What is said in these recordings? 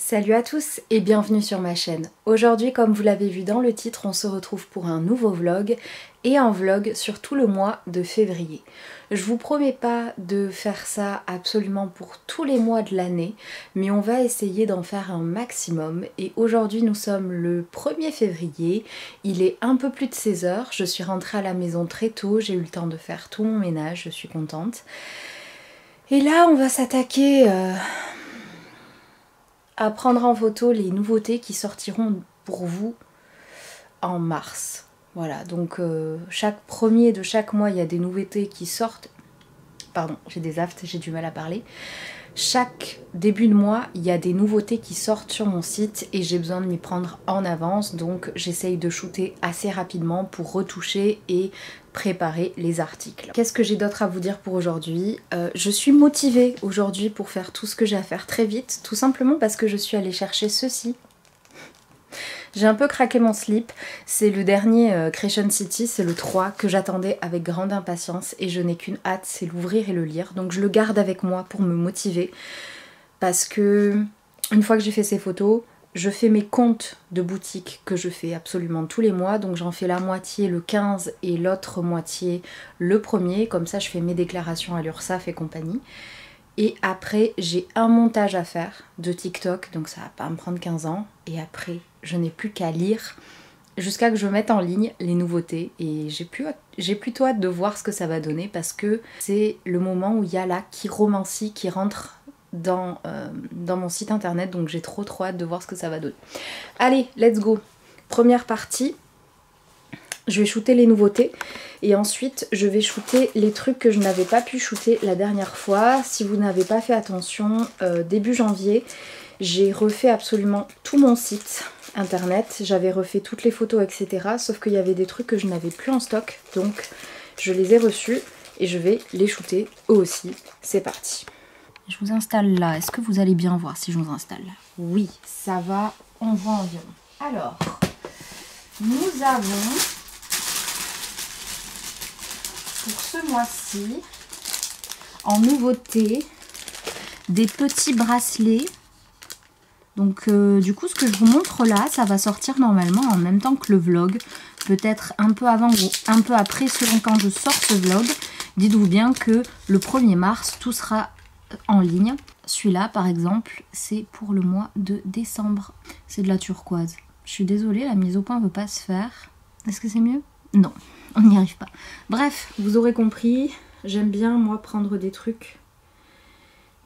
Salut à tous et bienvenue sur ma chaîne. Aujourd'hui, comme vous l'avez vu dans le titre, on se retrouve pour un nouveau vlog et un vlog sur tout le mois de février. Je vous promets pas de faire ça absolument pour tous les mois de l'année, mais on va essayer d'en faire un maximum. Et aujourd'hui, nous sommes le 1er février, il est un peu plus de 16 h, je suis rentrée à la maison très tôt, j'ai eu le temps de faire tout mon ménage, je suis contente. Et là, on va s'attaquer à prendre en photo les nouveautés qui sortiront pour vous en mars. Voilà, donc chaque premier de chaque mois, il y a des nouveautés qui sortent. Pardon, j'ai des aftes, j'ai du mal à parler. Chaque début de mois, il y a des nouveautés qui sortent sur mon site et j'ai besoin de m'y prendre en avance. Donc j'essaye de shooter assez rapidement pour retoucher et préparer les articles. Qu'est-ce que j'ai d'autre à vous dire pour aujourd'hui? Je suis motivée aujourd'hui pour faire tout ce que j'ai à faire très vite, tout simplement parce que je suis allée chercher ceci. J'ai un peu craqué mon slip, c'est le dernier Creation City, c'est le 3 que j'attendais avec grande impatience et je n'ai qu'une hâte, c'est l'ouvrir et le lire. Donc je le garde avec moi pour me motiver parce que une fois que j'ai fait ces photos, je fais mes comptes de boutique que je fais absolument tous les mois. Donc j'en fais la moitié le 15 et l'autre moitié le 1er, comme ça je fais mes déclarations à l'URSSAF et compagnie. Et après, j'ai un montage à faire de TikTok, donc ça va pas me prendre 15 ans. Et après, je n'ai plus qu'à lire jusqu'à que je mette en ligne les nouveautés. Et j'ai plutôt hâte de voir ce que ça va donner parce que c'est le moment où il y a la chiromancie qui rentre dans mon site internet. Donc j'ai trop hâte de voir ce que ça va donner. Allez, let's go. Première partie. Je vais shooter les nouveautés et ensuite je vais shooter les trucs que je n'avais pas pu shooter la dernière fois. Si vous n'avez pas fait attention, début janvier, j'ai refait absolument tout mon site internet. J'avais refait toutes les photos, etc. Sauf qu'il y avait des trucs que je n'avais plus en stock. Donc je les ai reçus et je vais les shooter eux aussi. C'est parti. Je vous installe là. Est-ce que vous allez bien voir si je vous installe là? Oui, ça va. On voit environ. Alors, nous avons... pour ce mois-ci, en nouveauté, des petits bracelets. Donc du coup ce que je vous montre là, ça va sortir normalement en même temps que le vlog. Peut-être un peu avant ou un peu après selon quand je sors ce vlog. Dites-vous bien que le 1er mars, tout sera en ligne. Celui-là par exemple, c'est pour le mois de décembre. C'est de la turquoise. Je suis désolée, la mise au point ne veut pas se faire. Est-ce que c'est mieux? Non, on n'y arrive pas. Bref, vous aurez compris, j'aime bien moi prendre des trucs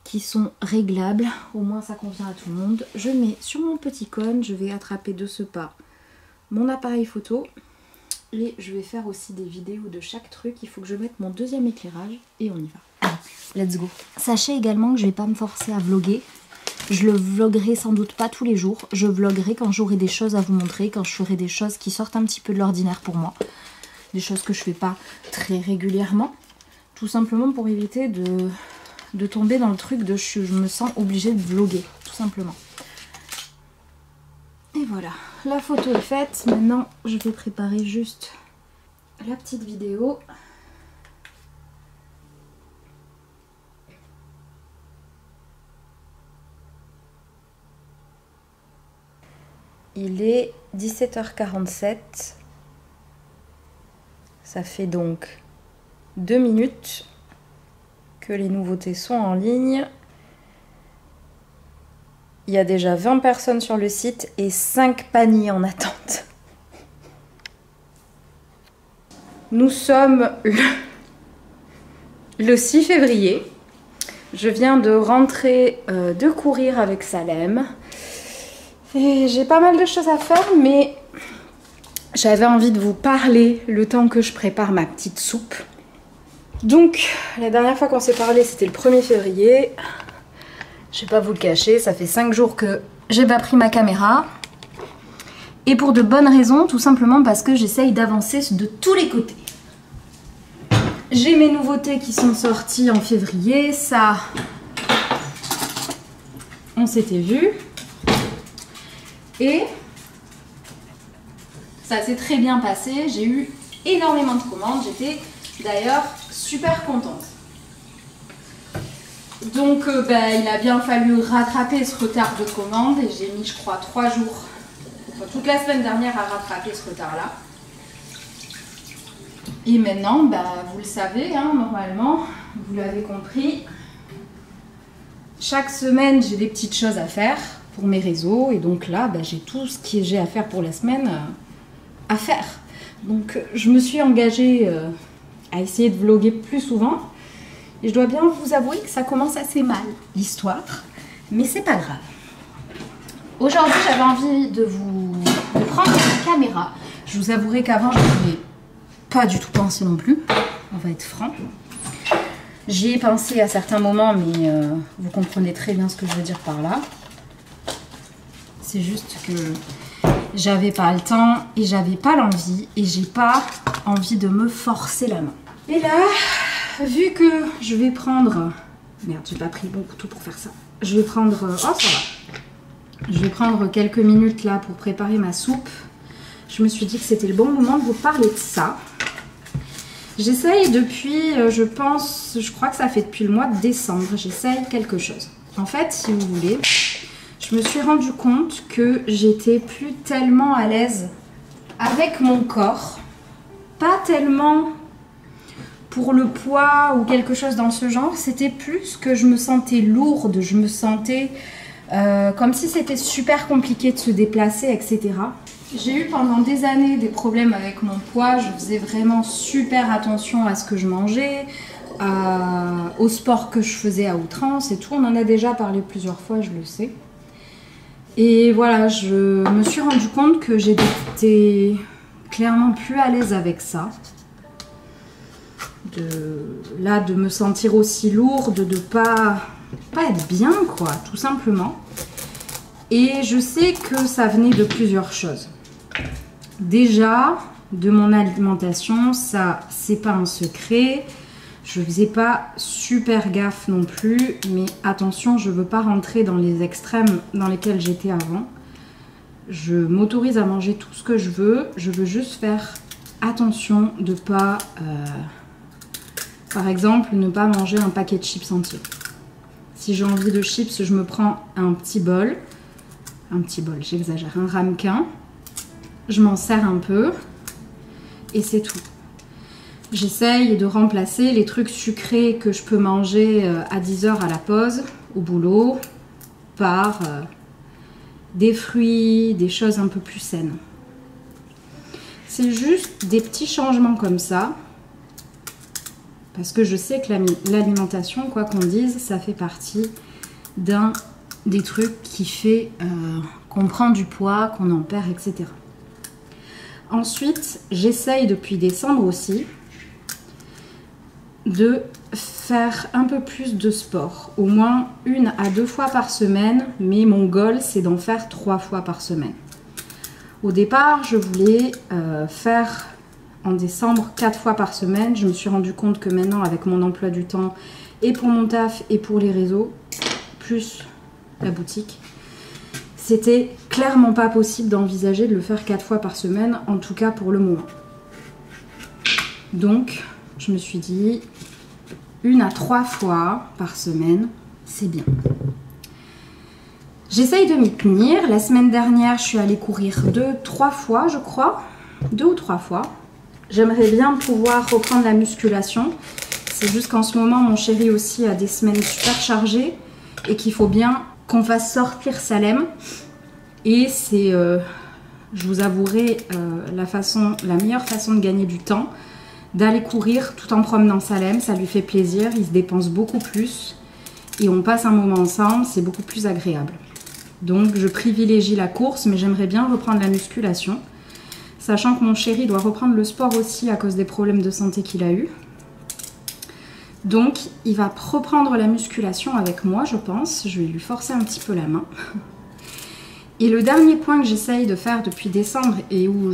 qui sont réglables. Au moins ça convient à tout le monde. Je mets sur mon petit cône, je vais attraper de ce pas mon appareil photo. Et je vais faire aussi des vidéos de chaque truc. Il faut que je mette mon deuxième éclairage et on y va. Allez, let's go. Sachez également que je ne vais pas me forcer à vlogger. Je le vloggerai sans doute pas tous les jours. Je vloggerai quand j'aurai des choses à vous montrer, quand je ferai des choses qui sortent un petit peu de l'ordinaire pour moi. Des choses que je fais pas très régulièrement. Tout simplement pour éviter de tomber dans le truc de je me sens obligée de vlogger. Tout simplement. Et voilà. La photo est faite. Maintenant, je vais préparer juste la petite vidéo. Il est 17h47. Ça fait donc 2 minutes que les nouveautés sont en ligne. Il y a déjà 20 personnes sur le site et 5 paniers en attente. Nous sommes le 6 février. Je viens de rentrer de courir avec Salem. Et j'ai pas mal de choses à faire, mais j'avais envie de vous parler le temps que je prépare ma petite soupe. Donc, la dernière fois qu'on s'est parlé, c'était le 1er février. Je vais pas vous le cacher, ça fait 5 jours que j'ai pas pris ma caméra. Et pour de bonnes raisons, tout simplement parce que j'essaye d'avancer de tous les côtés. J'ai mes nouveautés qui sont sorties en février, ça, on s'était vu. Et ça s'est très bien passé, j'ai eu énormément de commandes, j'étais d'ailleurs super contente. Donc il a bien fallu rattraper ce retard de commande et j'ai mis je crois 3 jours, enfin, toute la semaine dernière à rattraper ce retard là. Et maintenant vous le savez hein, normalement, vous l'avez compris, chaque semaine j'ai des petites choses à faire pour mes réseaux et donc là j'ai tout ce que j'ai à faire pour la semaine à faire. Donc je me suis engagée à essayer de vlogger plus souvent. Et je dois bien vous avouer que ça commence assez mal, l'histoire, mais c'est pas grave. Aujourd'hui, j'avais envie de prendre une caméra. Je vous avouerai qu'avant, je n'y ai pas du tout pensé non plus. On va être franc. J'y ai pensé à certains moments, mais vous comprenez très bien ce que je veux dire par là. C'est juste que j'avais pas le temps et j'avais pas l'envie et j'ai pas envie de me forcer la main. Et là, vu que je vais prendre... Merde, j'ai pas pris le bon couteau pour faire ça. Je vais prendre... Oh, ça va. Je vais prendre quelques minutes là pour préparer ma soupe. Je me suis dit que c'était le bon moment de vous parler de ça. J'essaye depuis, je crois que ça fait depuis le mois de décembre, j'essaye quelque chose. En fait, si vous voulez, je me suis rendu compte que j'étais plus tellement à l'aise avec mon corps. Pas tellement pour le poids ou quelque chose dans ce genre, c'était plus que je me sentais lourde, je me sentais comme si c'était super compliqué de se déplacer, etc. J'ai eu pendant des années des problèmes avec mon poids, je faisais vraiment super attention à ce que je mangeais, au sport que je faisais à outrance et tout, on en a déjà parlé plusieurs fois, je le sais. Et voilà, je me suis rendu compte que j'étais clairement plus à l'aise avec ça. De me sentir aussi lourde, de pas être bien quoi, tout simplement. Et je sais que ça venait de plusieurs choses. Déjà, de mon alimentation, ça c'est pas un secret. Je faisais pas super gaffe non plus, mais attention, je veux pas rentrer dans les extrêmes dans lesquels j'étais avant. Je m'autorise à manger tout ce que je veux juste faire attention de pas... par exemple, ne pas manger un paquet de chips entier. Si j'ai envie de chips, je me prends un petit bol, j'exagère, un ramequin, je m'en sers un peu et c'est tout. J'essaye de remplacer les trucs sucrés que je peux manger à 10 h à la pause, au boulot, par des fruits, des choses un peu plus saines. C'est juste des petits changements comme ça. Parce que je sais que l'alimentation, quoi qu'on dise, ça fait partie des trucs qui fait qu'on prend du poids, qu'on en perd, etc. Ensuite, j'essaye depuis décembre aussi de faire un peu plus de sport. Au moins 1 à 2 fois par semaine, mais mon goal, c'est d'en faire 3 fois par semaine. Au départ, je voulais faire... en décembre, 4 fois par semaine. Je me suis rendu compte que maintenant, avec mon emploi du temps, et pour mon taf, et pour les réseaux, plus la boutique, c'était clairement pas possible d'envisager de le faire 4 fois par semaine, en tout cas pour le moment. Donc, je me suis dit, 1 à 3 fois par semaine, c'est bien. J'essaye de m'y tenir. La semaine dernière, je suis allée courir 2-3 fois, je crois. 2 ou 3 fois. J'aimerais bien pouvoir reprendre la musculation. C'est juste qu'en ce moment, mon chéri aussi a des semaines super chargées et qu'il faut bien qu'on fasse sortir Salem. Et c'est, je vous avouerai, la meilleure façon de gagner du temps, d'aller courir tout en promenant Salem. Ça lui fait plaisir, il se dépense beaucoup plus et on passe un moment ensemble, c'est beaucoup plus agréable. Donc je privilégie la course, mais j'aimerais bien reprendre la musculation. Sachant que mon chéri doit reprendre le sport aussi à cause des problèmes de santé qu'il a eu. Donc, il va reprendre la musculation avec moi, je pense. Je vais lui forcer un petit peu la main. Et le dernier point que j'essaye de faire depuis décembre et où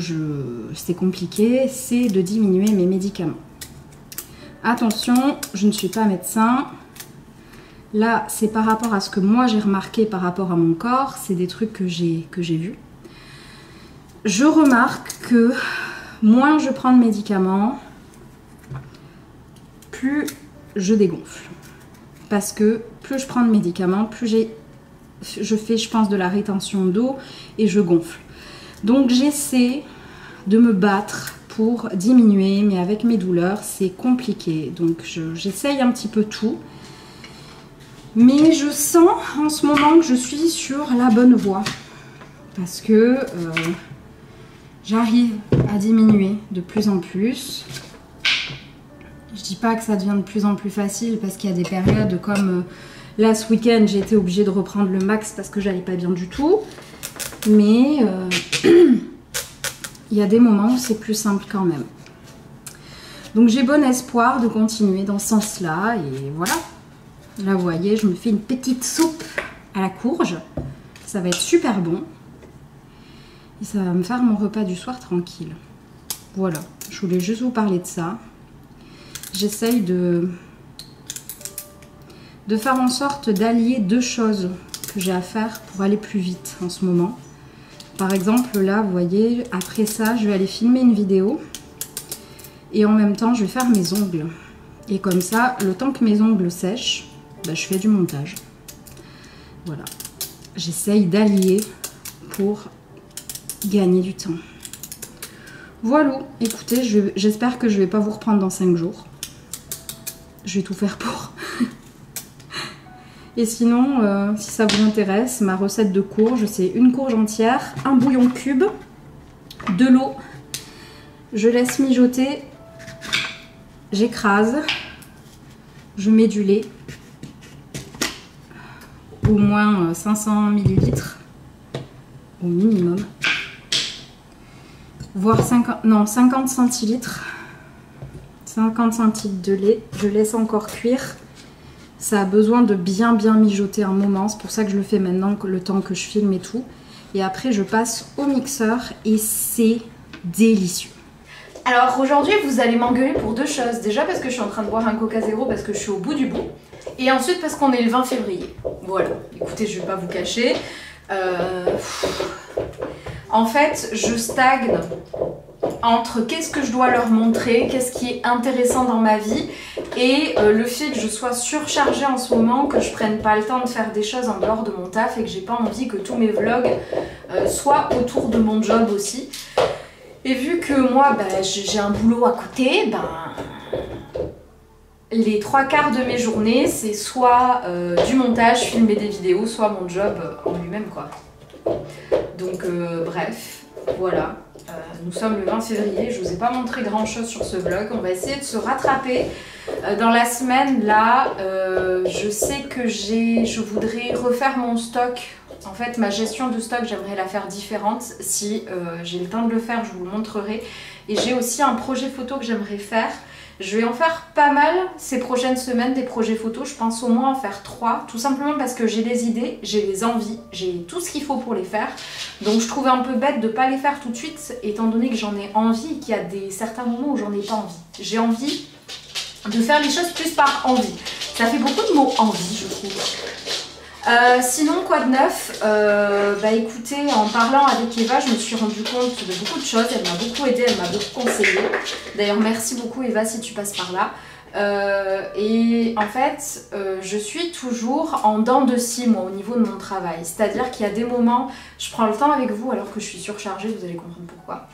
c'est compliqué, c'est de diminuer mes médicaments. Attention, je ne suis pas médecin. Là, c'est par rapport à ce que moi j'ai remarqué par rapport à mon corps. C'est des trucs que j'ai vus. Je remarque que moins je prends de médicaments, plus je dégonfle. parce que plus je prends de médicaments, plus je fais, je pense, de la rétention d'eau et je gonfle. Donc j'essaie de me battre pour diminuer, mais avec mes douleurs, c'est compliqué. Donc j'essaye un petit peu tout. Mais je sens en ce moment que je suis sur la bonne voie. Parce que j'arrive à diminuer de plus en plus. Je dis pas que ça devient de plus en plus facile parce qu'il y a des périodes comme là ce week-end, j'ai été obligée de reprendre le max parce que j'allais pas bien du tout. Mais il y a des moments où c'est plus simple quand même. Donc j'ai bon espoir de continuer dans ce sens-là et voilà. Là vous voyez, je me fais une petite soupe à la courge. Ça va être super bon. Et ça va me faire mon repas du soir tranquille. Voilà, je voulais juste vous parler de ça. J'essaye de faire en sorte d'allier deux choses que j'ai à faire pour aller plus vite en ce moment. Par exemple, là, vous voyez, après ça, je vais aller filmer une vidéo. Et en même temps, je vais faire mes ongles. Et comme ça, le temps que mes ongles sèchent, bah, je fais du montage. Voilà. J'essaye d'allier pour gagner du temps. Voilà. Écoutez, j'espère que je ne vais pas vous reprendre dans 5 jours. Je vais tout faire pour. Et sinon, si ça vous intéresse, ma recette de courge, c'est une courge entière, un bouillon cube, de l'eau. Je laisse mijoter, j'écrase, je mets du lait, au moins 500 ml au minimum, voire 50 centilitres. 50 centilitres de lait, je laisse encore cuire. Ça a besoin de bien mijoter un moment, c'est pour ça que je le fais maintenant, le temps que je filme et tout. Et après je passe au mixeur et c'est délicieux. Alors aujourd'hui vous allez m'engueuler pour deux choses. Déjà parce que je suis en train de boire un Coca Zéro parce que je suis au bout du bout. Et ensuite parce qu'on est le 20 février. Voilà, écoutez, je vais pas vous cacher. En fait, je stagne entre qu'est-ce que je dois leur montrer, qu'est-ce qui est intéressant dans ma vie et le fait que je sois surchargée en ce moment, que je prenne pas le temps de faire des choses en dehors de mon taf et que j'ai pas envie que tous mes vlogs soient autour de mon job aussi. Et vu que moi j'ai un boulot à côté, les 3/4 de mes journées c'est soit du montage, filmer des vidéos, soit mon job en lui-même quoi. Donc bref, voilà. Nous sommes le 20 février, je ne vous ai pas montré grand chose sur ce vlog, on va essayer de se rattraper. Dans la semaine là, je sais que je voudrais refaire mon stock. En fait ma gestion de stock j'aimerais la faire différente. Si j'ai le temps de le faire je vous le montrerai. Et j'ai aussi un projet photo que j'aimerais faire. Je vais en faire pas mal ces prochaines semaines, des projets photos. Je pense au moins en faire 3, tout simplement parce que j'ai des idées, j'ai les envies, j'ai tout ce qu'il faut pour les faire. Donc je trouve un peu bête de ne pas les faire tout de suite, étant donné que j'en ai envie et qu'il y a certains moments où j'en ai pas envie. J'ai envie de faire les choses plus par envie. Ça fait beaucoup de mots envie, je trouve. Sinon, quoi de neuf? Écoutez, en parlant avec Eva, je me suis rendu compte de beaucoup de choses. Elle m'a beaucoup aidée, elle m'a beaucoup conseillé. D'ailleurs, merci beaucoup Eva si tu passes par là. Et en fait, je suis toujours en dents de scie, moi, au niveau de mon travail. C'est-à-dire qu'il y a des moments, je prends le temps avec vous alors que je suis surchargée, vous allez comprendre pourquoi.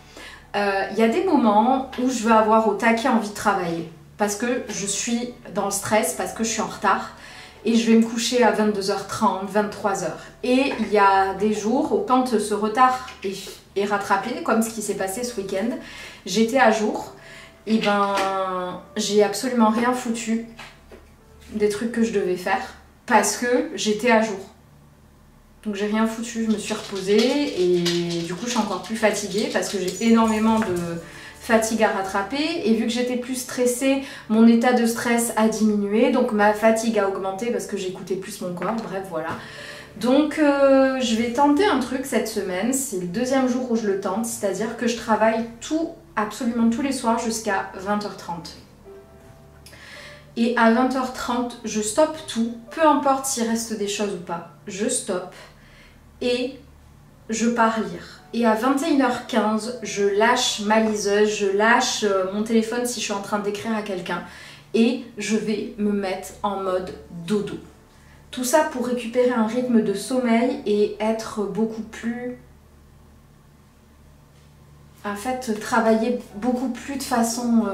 Il y a des moments où je vais avoir au taquet envie de travailler. Parce que je suis dans le stress, parce que je suis en retard. Et je vais me coucher à 22h30, 23h. Et il y a des jours où quand ce retard est rattrapé, comme ce qui s'est passé ce week-end, j'étais à jour. Et j'ai absolument rien foutu des trucs que je devais faire parce que j'étais à jour. Donc j'ai rien foutu, je me suis reposée et du coup je suis encore plus fatiguée parce que j'ai énormément de fatigue à rattraper et vu que j'étais plus stressée, mon état de stress a diminué, donc ma fatigue a augmenté parce que j'écoutais plus mon corps, bref voilà. Donc je vais tenter un truc cette semaine, c'est le deuxième jour où je le tente, c'est-à-dire que je travaille absolument tous les soirs jusqu'à 20h30. Et à 20h30, je stoppe tout, peu importe s'il reste des choses ou pas, je stoppe et je pars lire. Et à 21h15, je lâche ma liseuse, je lâche mon téléphone si je suis en train d'écrire à quelqu'un et je vais me mettre en mode dodo. Tout ça pour récupérer un rythme de sommeil et être beaucoup plus... En fait, travailler beaucoup plus de façon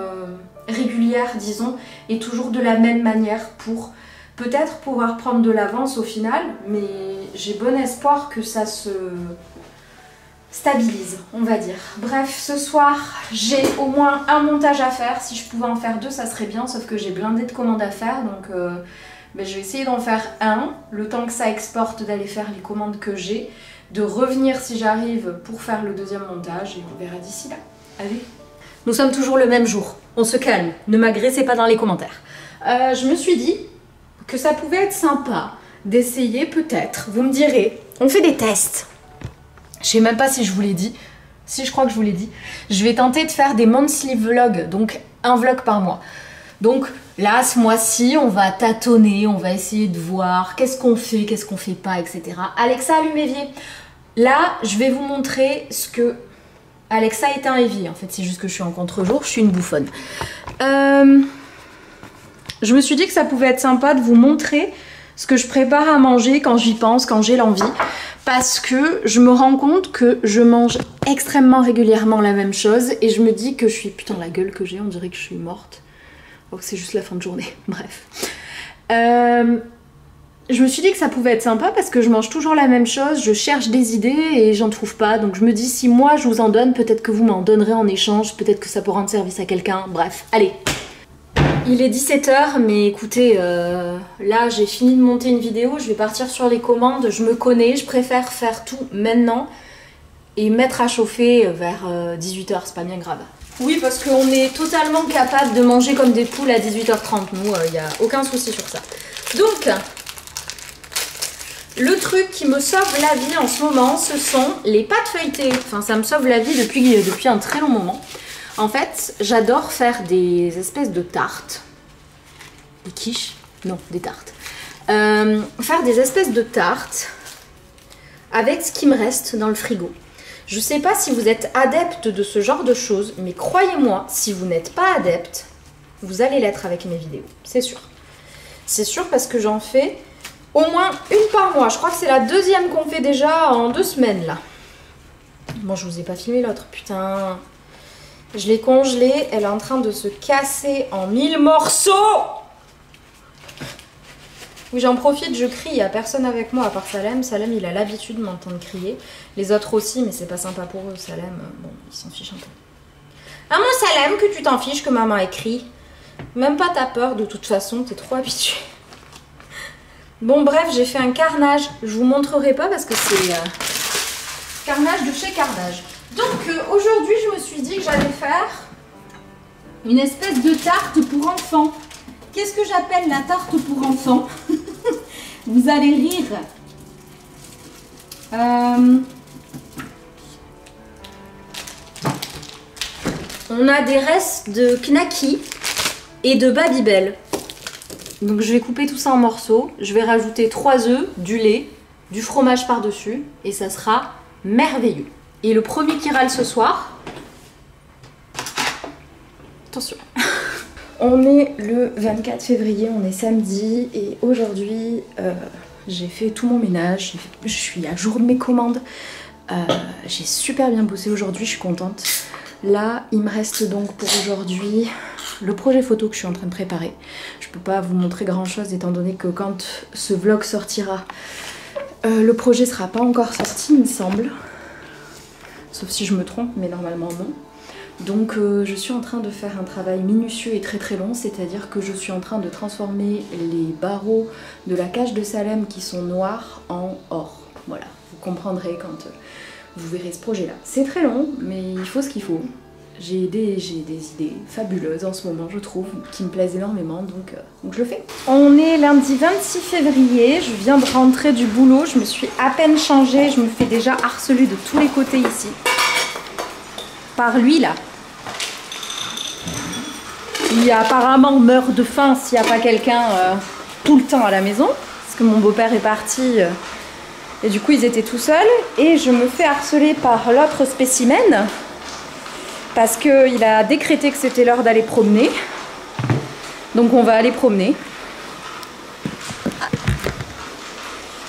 régulière, disons, et toujours de la même manière pour peut-être pouvoir prendre de l'avance au final, mais j'ai bon espoir que ça se stabilise, on va dire. Bref, ce soir, j'ai au moins un montage à faire. Si je pouvais en faire 2, ça serait bien, sauf que j'ai blindé de commandes à faire, donc je vais essayer d'en faire un, le temps que ça exporte, d'aller faire les commandes que j'ai, de revenir si j'arrive pour faire le deuxième montage et on verra d'ici là. Allez. Nous sommes toujours le même jour. On se calme. Ne m'agressez pas dans les commentaires. Je me suis dit que ça pouvait être sympa d'essayer peut-être. Vous me direz, on fait des tests. Je sais même pas si je vous l'ai dit. Si, je crois que je vous l'ai dit. Je vais tenter de faire des monthly vlogs, donc un vlog par mois. Donc là, ce mois-ci, on va tâtonner, on va essayer de voir qu'est-ce qu'on fait pas, etc. Alexa, allume l'évier. Là, je vais vous montrer ce que... Alexa est un évier, en fait, c'est juste que je suis en contre-jour, je suis une bouffonne. Je me suis dit que ça pouvait être sympa de vous montrer ce que je prépare à manger quand j'y pense, quand j'ai l'envie. Parce que je me rends compte que je mange extrêmement régulièrement la même chose et je me dis que je suis... Putain, la gueule que j'ai, on dirait que je suis morte. Alors que c'est juste la fin de journée, bref. Je me suis dit que ça pouvait être sympa parce que je mange toujours la même chose, je cherche des idées et j'en trouve pas. Donc je me dis, si moi je vous en donne, peut-être que vous m'en donnerez en échange, peut-être que ça pourra rendre service à quelqu'un. Bref, allez. Il est 17 h, mais écoutez, là j'ai fini de monter une vidéo, je vais partir sur les commandes, je me connais, je préfère faire tout maintenant et mettre à chauffer vers 18 h, c'est pas bien grave. Oui, parce qu'on est totalement capable de manger comme des poules à 18 h 30, nous, il n'y a aucun souci sur ça. Donc... le truc qui me sauve la vie en ce moment, ce sont les pâtes feuilletées. Enfin, ça me sauve la vie depuis un très long moment. En fait, j'adore faire des espèces de tartes. Des quiches? Non, des tartes. Faire des espèces de tartes avec ce qui me reste dans le frigo. Je sais pas si vous êtes adepte de ce genre de choses, mais croyez-moi, si vous n'êtes pas adepte, vous allez l'être avec mes vidéos. C'est sûr. C'est sûr parce que j'en fais... au moins une par mois. Je crois que c'est la deuxième qu'on fait déjà en 2 semaines là. Bon, je vous ai pas filmé l'autre, putain. Je l'ai congelée, elle est en train de se casser en 1000 morceaux. Oui, j'en profite, je crie, il n'y a personne avec moi à part Salem. Salem, il a l'habitude de m'entendre crier. Les autres aussi, mais c'est pas sympa pour eux. Salem, bon, ils s'en fichent un peu. Ah mon Salem, que tu t'en fiches que maman écrit. Même pas t'as peur de toute façon, t'es trop habitué. Bon bref, j'ai fait un carnage, je vous montrerai pas parce que c'est carnage de chez Carnage. Donc aujourd'hui je me suis dit que j'allais faire une espèce de tarte pour enfants. Qu'est-ce que j'appelle la tarte pour enfants? Vous allez rire. On a des restes de Knacky et de Babybel. Donc je vais couper tout ça en morceaux, je vais rajouter 3 œufs, du lait, du fromage par-dessus et ça sera merveilleux. Et le premier qui râle ce soir, attention. On est le 24 février, on est samedi et aujourd'hui j'ai fait tout mon ménage, je suis à jour de mes commandes. J'ai super bien bossé aujourd'hui, je suis contente. Là, il me reste donc pour aujourd'hui le projet photo que je suis en train de préparer. Je peux pas vous montrer grand chose étant donné que quand ce vlog sortira, le projet sera pas encore sorti, il me semble. Sauf si je me trompe, mais normalement non. Donc je suis en train de faire un travail minutieux et très très long, c'est-à-dire que je suis en train de transformer les barreaux de la cage de Salem qui sont noirs en or. Voilà, vous comprendrez quand vous verrez ce projet-là. C'est très long, mais il faut ce qu'il faut. J'ai des idées fabuleuses en ce moment, je trouve, qui me plaisent énormément, donc je le fais. On est lundi 26 février, je viens de rentrer du boulot, je me suis à peine changée, je me fais déjà harceler de tous les côtés ici. Par lui, là. Il apparemment meurt de faim s'il n'y a pas quelqu'un tout le temps à la maison, parce que mon beau-père est parti et du coup ils étaient tout seuls, et je me fais harceler par l'autre spécimen, parce qu'il a décrété que c'était l'heure d'aller promener. Donc on va aller promener.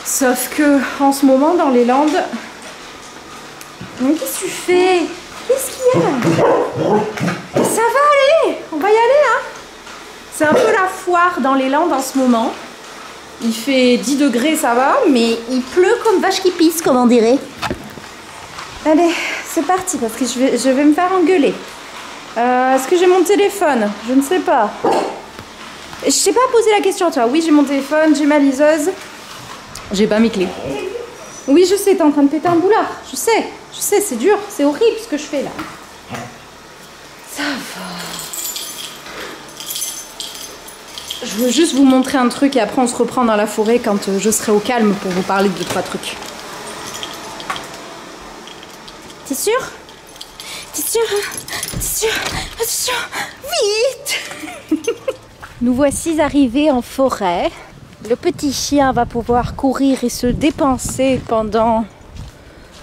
Sauf que en ce moment dans les Landes... Mais qu'est-ce que tu fais? Qu'est-ce qu'il y a? Ça va aller, on va y aller hein. C'est un peu la foire dans les Landes en ce moment. Il fait 10 degrés, ça va, mais il pleut comme vache qui pisse, comme on dirait. Allez, c'est parti, parce que je vais me faire engueuler. Est-ce que j'ai mon téléphone? Je ne sais pas. Je t'ai pas posé la question, toi. Oui, j'ai mon téléphone, j'ai ma liseuse. J'ai pas mes clés. Oui, je sais, t'es en train de péter un boulard. Je sais, c'est dur, c'est horrible ce que je fais là. Ça va. Je veux juste vous montrer un truc et après on se reprend dans la forêt quand je serai au calme pour vous parler de 2-3 trucs. T'es sûr? T'es sûr? T'es sûr? Attention, vite! Nous voici arrivés en forêt. Le petit chien va pouvoir courir et se dépenser pendant,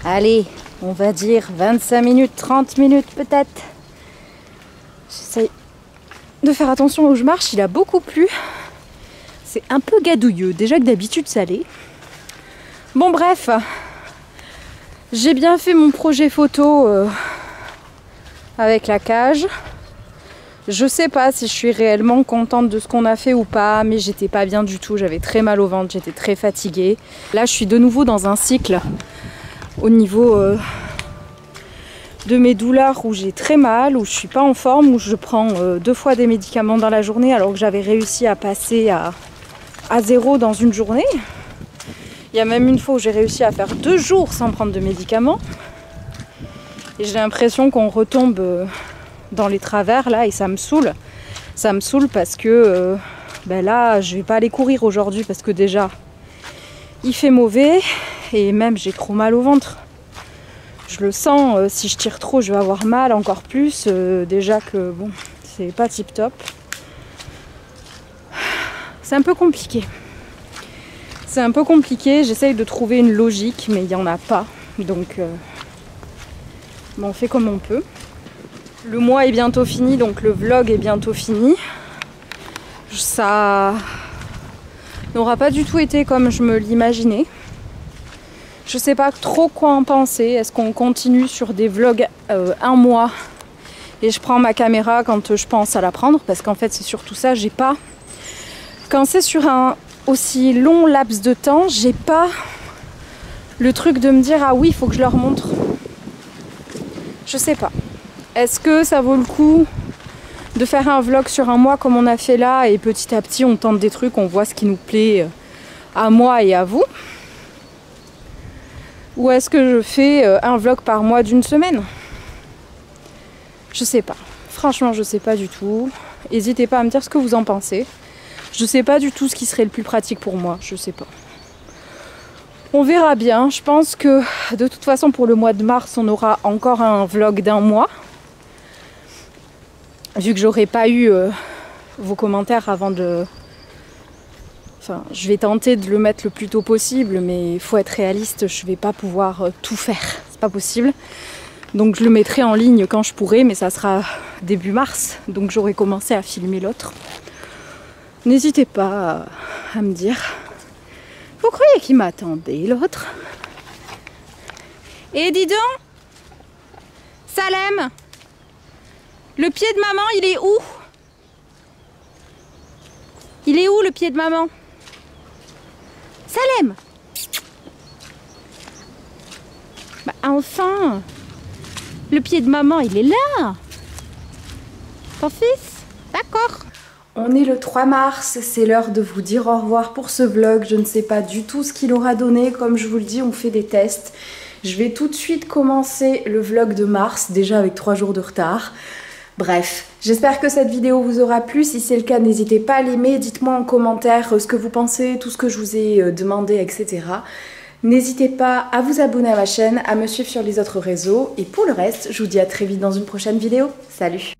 allez, on va dire 25 minutes, 30 minutes peut-être. J'essaie de faire attention où je marche, il a beaucoup plu. C'est un peu gadouilleux, déjà que d'habitude ça l'est. Bon bref, j'ai bien fait mon projet photo avec la cage. Je sais pas si je suis réellement contente de ce qu'on a fait ou pas, mais j'étais pas bien du tout, j'avais très mal au ventre, j'étais très fatiguée. Là je suis de nouveau dans un cycle au niveau de mes douleurs où j'ai très mal, où je suis pas en forme, où je prends 2 fois des médicaments dans la journée alors que j'avais réussi à passer à 0 dans une journée. Il y a même une fois où j'ai réussi à faire 2 jours sans prendre de médicaments. Et j'ai l'impression qu'on retombe dans les travers là et ça me saoule. Ça me saoule parce que là je vais pas aller courir aujourd'hui parce que déjà il fait mauvais et même j'ai trop mal au ventre. Je le sens, si je tire trop je vais avoir mal encore plus, déjà que bon c'est pas tip top. C'est un peu compliqué. C'est un peu compliqué, j'essaye de trouver une logique mais il n'y en a pas. Donc on fait comme on peut. Le mois est bientôt fini, donc le vlog est bientôt fini. Ça n'aura pas du tout été comme je me l'imaginais. Je sais pas trop quoi en penser. Est-ce qu'on continue sur des vlogs 1 mois et je prends ma caméra quand je pense à la prendre? Parce qu'en fait c'est surtout ça, j'ai pas... Quand c'est sur un aussi long laps de temps, j'ai pas le truc de me dire ah oui, il faut que je leur montre. Je sais pas. Est-ce que ça vaut le coup de faire un vlog sur 1 mois comme on a fait là et petit à petit on tente des trucs, on voit ce qui nous plaît à moi et à vous? Ou est-ce que je fais un vlog par mois d'1 semaine? Je sais pas. Franchement, je sais pas du tout. N'hésitez pas à me dire ce que vous en pensez. Je sais pas du tout ce qui serait le plus pratique pour moi. Je sais pas. On verra bien. Je pense que de toute façon pour le mois de mars, on aura encore un vlog d'1 mois. Vu que j'aurai pas eu vos commentaires avant de... Enfin, je vais tenter de le mettre le plus tôt possible, mais il faut être réaliste, je vais pas pouvoir tout faire. C'est pas possible. Donc je le mettrai en ligne quand je pourrai, mais ça sera début mars. Donc j'aurai commencé à filmer l'autre. N'hésitez pas à me dire. Vous croyez qu'il m'attendait l'autre? Et dis donc, Salem, le pied de maman, il est où? Il est où le pied de maman? Salem! Bah enfin! Le pied de maman, il est là! Ton fils? D'accord. On est le 3 mars, c'est l'heure de vous dire au revoir pour ce vlog. Je ne sais pas du tout ce qu'il aura donné. Comme je vous le dis, on fait des tests. Je vais tout de suite commencer le vlog de mars, déjà avec 3 jours de retard. Bref, j'espère que cette vidéo vous aura plu. Si c'est le cas, n'hésitez pas à l'aimer. Dites-moi en commentaire ce que vous pensez, tout ce que je vous ai demandé, etc. N'hésitez pas à vous abonner à ma chaîne, à me suivre sur les autres réseaux. Et pour le reste, je vous dis à très vite dans une prochaine vidéo. Salut!